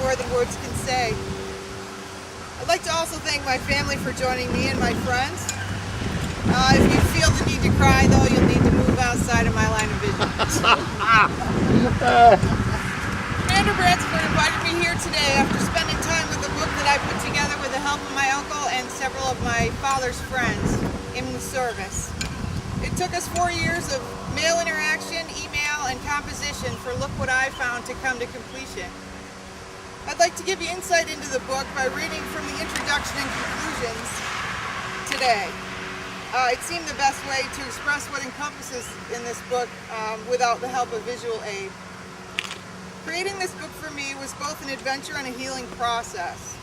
more than words can say. I'd like to also thank my family for joining me and my friends. If you feel the need to cry, though, you'll need to move outside of my line of vision. Commander Bransford invited me here today after spending time with the book that I put together with the help of my uncle and several of my father's friends in the service. It took us 4 years of mail interaction, email, and composition for Look What I Found to come to completion. I'd like to give you insight into the book by reading from the introduction and conclusions today. It seemed the best way to express what encompasses in this book without the help of visual aid. Creating this book for me was both an adventure and a healing process.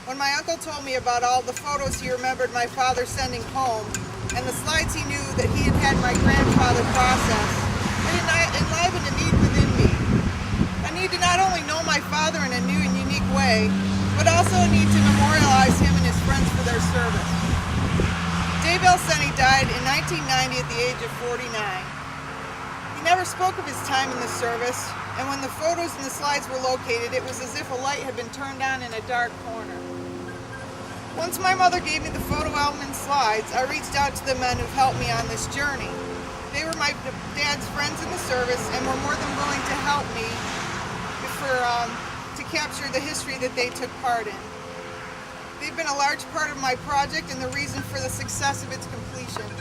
When my uncle told me about all the photos he remembered my father sending home and the slides he knew that he had my grandfather process, it enlivened a need within me. A need to not only know my father in a new and unique way, but also a need to memorialize him and his friends for their service. Dave Elseni died in 1990 at the age of 49. He never spoke of his time in the service, and when the photos and the slides were located, it was as if a light had been turned on in a dark corner. Once my mother gave me the photo album and slides, I reached out to the men who've helped me on this journey. They were my dad's friends in the service and were more than willing to help me to capture the history that they took part in. They've been a large part of my project and the reason for the success of its completion.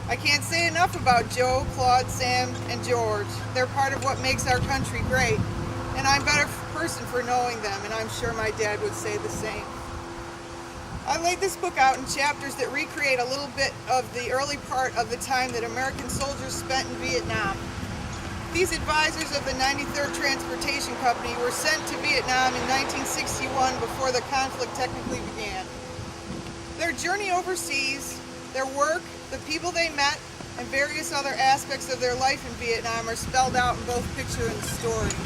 I can't say enough about Joe, Claude, Sam, and George. They're part of what makes our country great, and I'm a better person for knowing them, and I'm sure my dad would say the same. I laid this book out in chapters that recreate a little bit of the early part of the time that American soldiers spent in Vietnam. These advisors of the 93rd Transportation Company were sent to Vietnam in 1961 before the conflict technically began. Their journey overseas, their work, the people they met, and various other aspects of their life in Vietnam are spelled out in both picture and story.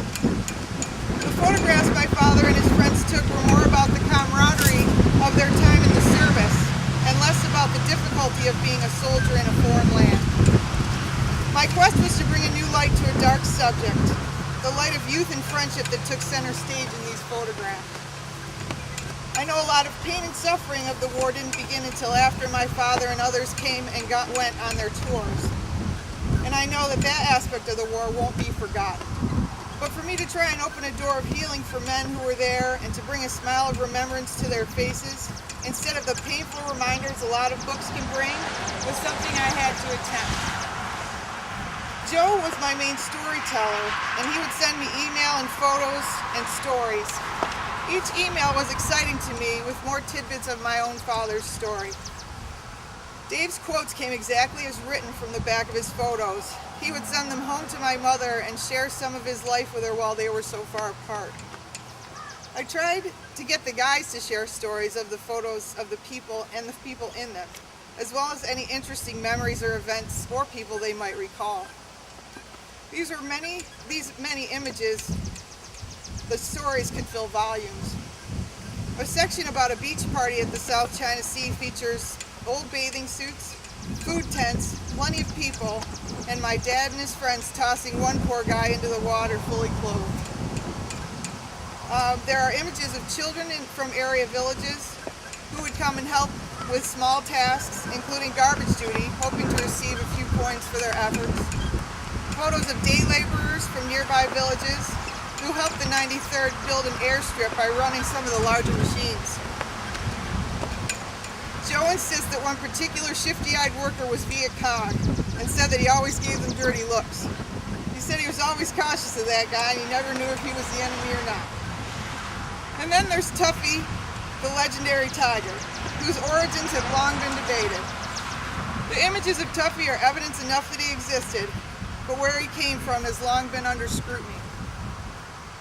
The photographs my father and his friends took were more about the camaraderie of their time in the service and less about the difficulty of being a soldier in a foreign land. My quest was to bring a new light to a dark subject, the light of youth and friendship that took center stage in these photographs. I know a lot of pain and suffering of the war didn't begin until after my father and others came and went on their tours. And I know that aspect of the war won't be forgotten. But for me to try and open a door of healing for men who were there and to bring a smile of remembrance to their faces, instead of the painful reminders a lot of books can bring, was something I had to attempt. Joe was my main storyteller, and he would send me email and photos and stories. Each email was exciting to me with more tidbits of my own father's story. Dave's quotes came exactly as written from the back of his photos. He would send them home to my mother and share some of his life with her while they were so far apart. I tried to get the guys to share stories of the photos of the people and the people in them, as well as any interesting memories or events or people they might recall. These many images, the stories could fill volumes. A section about a beach party at the South China Sea features old bathing suits, food tents, plenty of people, and my dad and his friends tossing one poor guy into the water fully clothed. There are images of children from area villages who would come and help with small tasks, including garbage duty, hoping to receive a few points for their efforts. Photos of day laborers from nearby villages who helped the 93rd build an airstrip by running some of the larger machines. Joe insists that one particular shifty-eyed worker was Viet Cong and said that he always gave them dirty looks. He said he was always cautious of that guy and he never knew if he was the enemy or not. And then there's Tuffy, the legendary tiger, whose origins have long been debated. The images of Tuffy are evidence enough that he existed, but where he came from has long been under scrutiny.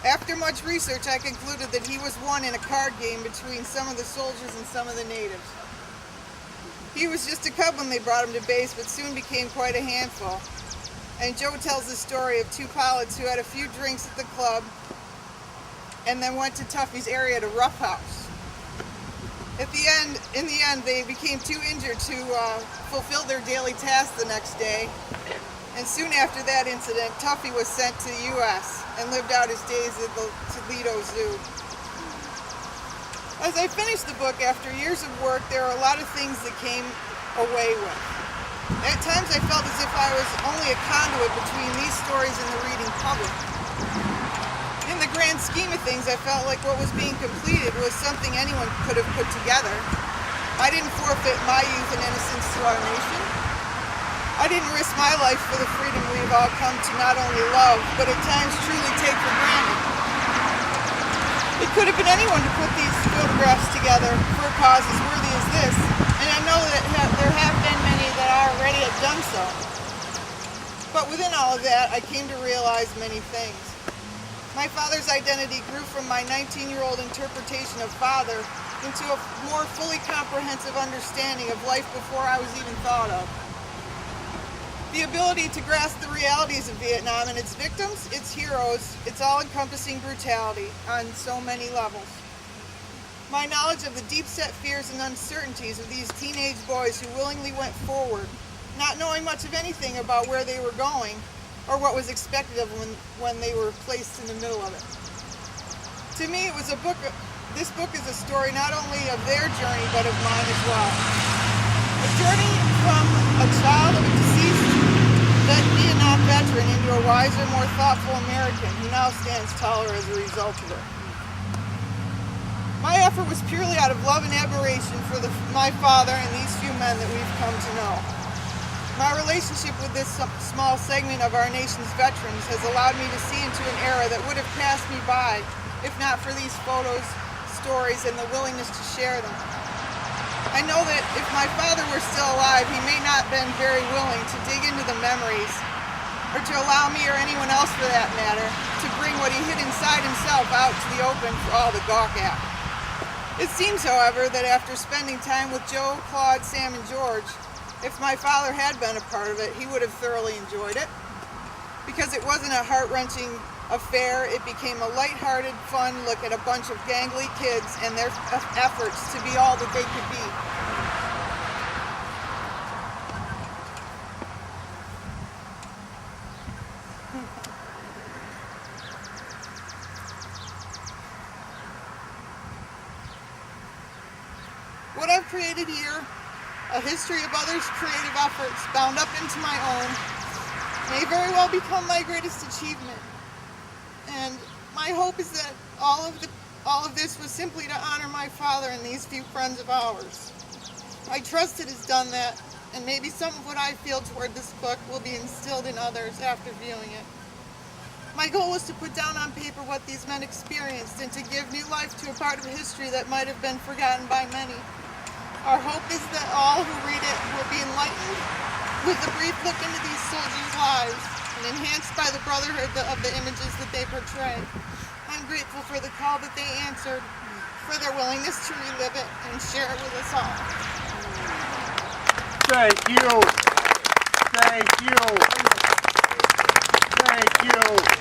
After much research, I concluded that he was one in a card game between some of the soldiers and some of the natives. He was just a cub when they brought him to base, but soon became quite a handful. And Joe tells the story of two pilots who had a few drinks at the club and then went to Tuffy's area to roughhouse. In the end, they became too injured to fulfill their daily tasks the next day, and soon after that incident, Tuffy was sent to the U.S. and lived out his days at the Toledo Zoo. As I finished the book after years of work, there are a lot of things that came away with. At times I felt as if I was only a conduit between these stories and the reading public. In the grand scheme of things, I felt like what was being completed was something anyone could have put together. I didn't forfeit my youth and innocence to our nation. I didn't risk my life for the freedom we've all come to not only love, but at times truly take for granted. It could have been anyone to put these photographs together for a cause as worthy as this, and I know that there have been many that already have done so. But within all of that, I came to realize many things. My father's identity grew from my 19-year-old interpretation of father into a more fully comprehensive understanding of life before I was even thought of. The ability to grasp the realities of Vietnam and its victims, its heroes, its all-encompassing brutality on so many levels. My knowledge of the deep-set fears and uncertainties of these teenage boys who willingly went forward, not knowing much of anything about where they were going or what was expected of them when they were placed in the middle of it. To me, this book is a story not only of their journey, but of mine as well. A journey from a child of a deceased Vietnam veteran into a wiser, more thoughtful American who now stands taller as a result of it. My effort was purely out of love and admiration for my father and these few men that we've come to know. My relationship with this small segment of our nation's veterans has allowed me to see into an era that would have passed me by if not for these photos, stories, and the willingness to share them. I know that if my father were still alive, he may not have been very willing to dig into the memories or to allow me or anyone else for that matter to bring what he hid inside himself out to the open for all to gawk at. It seems, however, that after spending time with Joe, Claude, Sam, and George, if my father had been a part of it, he would have thoroughly enjoyed it. Because it wasn't a heart-wrenching affair, it became a lighthearted, fun look at a bunch of gangly kids and their efforts to be all that they could be. What I've created here, a history of others' creative efforts bound up into my own, may very well become my greatest achievement. And my hope is that all of this was simply to honor my father and these few friends of ours. I trust it has done that, and maybe some of what I feel toward this book will be instilled in others after viewing it. My goal was to put down on paper what these men experienced and to give new life to a part of history that might have been forgotten by many. Our hope is that all who read it will be enlightened with a brief look into these soldiers' lives and enhanced by the brotherhood of the images that they portray. I'm grateful for the call that they answered, for their willingness to relive it and share it with us all. Thank you. Thank you. Thank you.